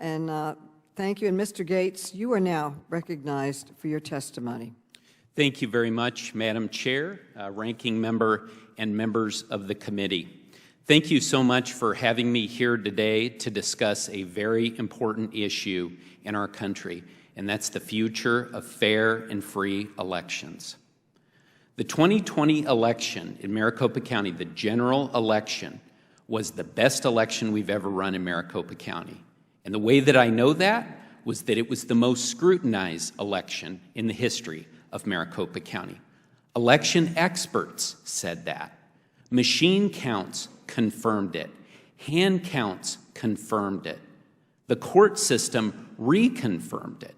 And thank you. And Mr. Gates, you are now recognized for your testimony. Thank you very much, Madam Chair, Ranking Member, and members of the committee. Thank you so much for having me here today to discuss a very important issue in our country, and that's the future of fair and free elections. The 2020 election in Maricopa County, the general election, was the best election we've ever run in Maricopa County. And the way that I know that was that it was the most scrutinized election in the history of Maricopa County. Election experts said that. Machine counts confirmed it. Hand counts confirmed it. The court system reconfirmed it.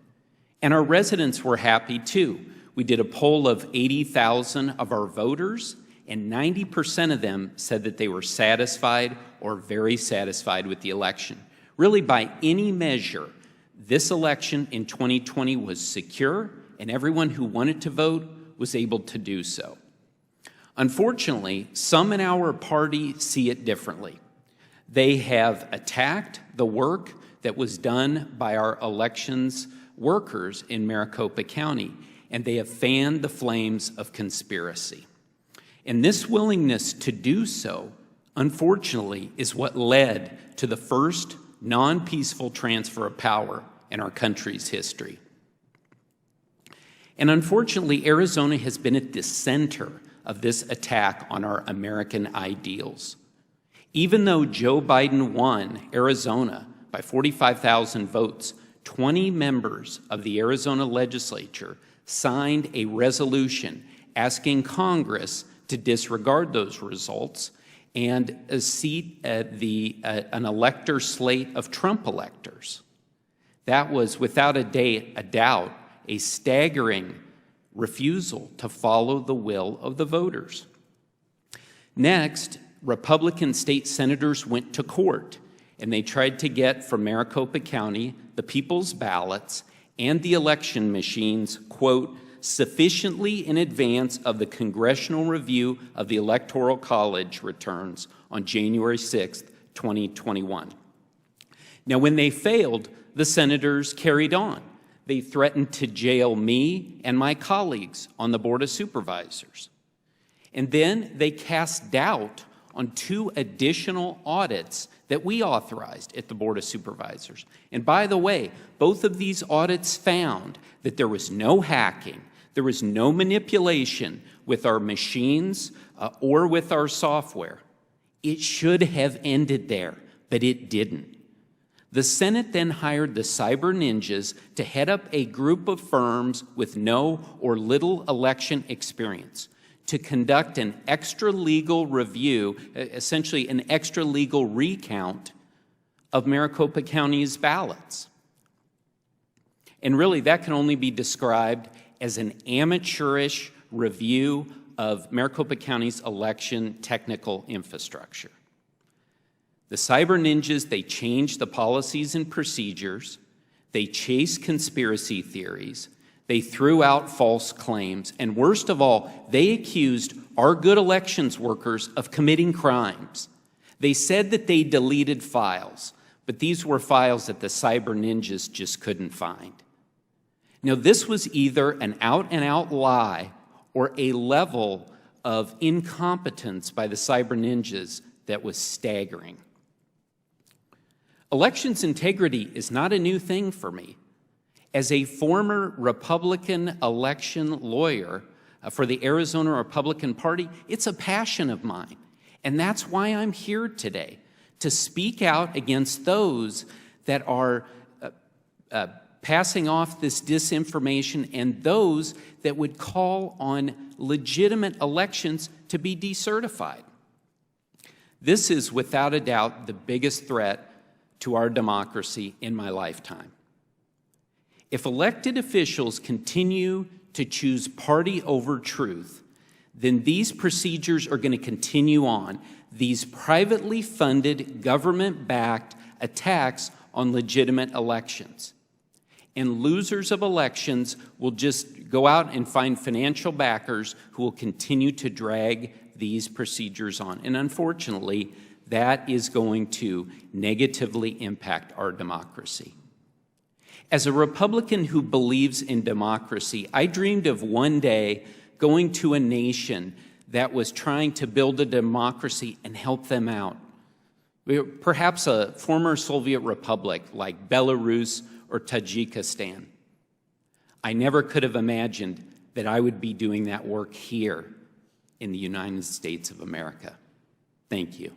And our residents were happy too. We did a poll of 80,000 of our voters, and 90% of them said that they were satisfied or very satisfied with the election. Really, by any measure, this election in 2020 was secure, and everyone who wanted to vote was able to do so. Unfortunately, some in our party see it differently. They have attacked the work that was done by our elections workers in Maricopa County, and they have fanned the flames of conspiracy. And this willingness to do so, unfortunately, is what led to the first non-peaceful transfer of power in our country's history. And unfortunately, Arizona has been at the center of this attack on our American ideals. Even though Joe Biden won Arizona by 45,000 votes, 20 members of the Arizona legislature signed a resolution asking Congress to disregard those results and seat an elector slate of Trump electors. That was, without a doubt, a staggering refusal to follow the will of the voters. Next, Republican state senators went to court, and they tried to get from Maricopa County the people's ballots and the election machines, quote, sufficiently in advance of the congressional review of the Electoral College returns on January 6th, 2021. Now, when they failed, the senators carried on. They threatened to jail me and my colleagues on the Board of Supervisors. And then they cast doubt on 2 additional audits that we authorized at the Board of Supervisors. And by the way, both of these audits found that there was no hacking, there was no manipulation with our machines or with our software. It should have ended there, but it didn't. The Senate then hired the cyber ninjas to head up a group of firms with no or little election experience to conduct an extra-legal review, essentially an extra-legal recount of Maricopa County's ballots. And really, that can only be described as an amateurish review of Maricopa County's election technical infrastructure. The cyber ninjas, they changed the policies and procedures, they chased conspiracy theories, they threw out false claims, and worst of all, they accused our good elections workers of committing crimes. They said that they deleted files, but these were files that the cyber ninjas just couldn't find. Now, this was either an out-and-out lie or a level of incompetence by the cyber ninjas that was staggering. Elections integrity is not a new thing for me. As a former Republican election lawyer for the Arizona Republican Party, it's a passion of mine. And that's why I'm here today, to speak out against those that are passing off this disinformation and those that would call on legitimate elections to be decertified. This is without a doubt the biggest threat to our democracy in my lifetime. If elected officials continue to choose party over truth, then these procedures are going to continue on, these privately funded, government-backed attacks on legitimate elections. And losers of elections will just go out and find financial backers who will continue to drag these procedures on. And unfortunately, that is going to negatively impact our democracy. As a Republican who believes in democracy, I dreamed of one day going to a nation that was trying to build a democracy and help them out. Perhaps a former Soviet republic like Belarus or Tajikistan. I never could have imagined that I would be doing that work here in the United States of America. Thank you.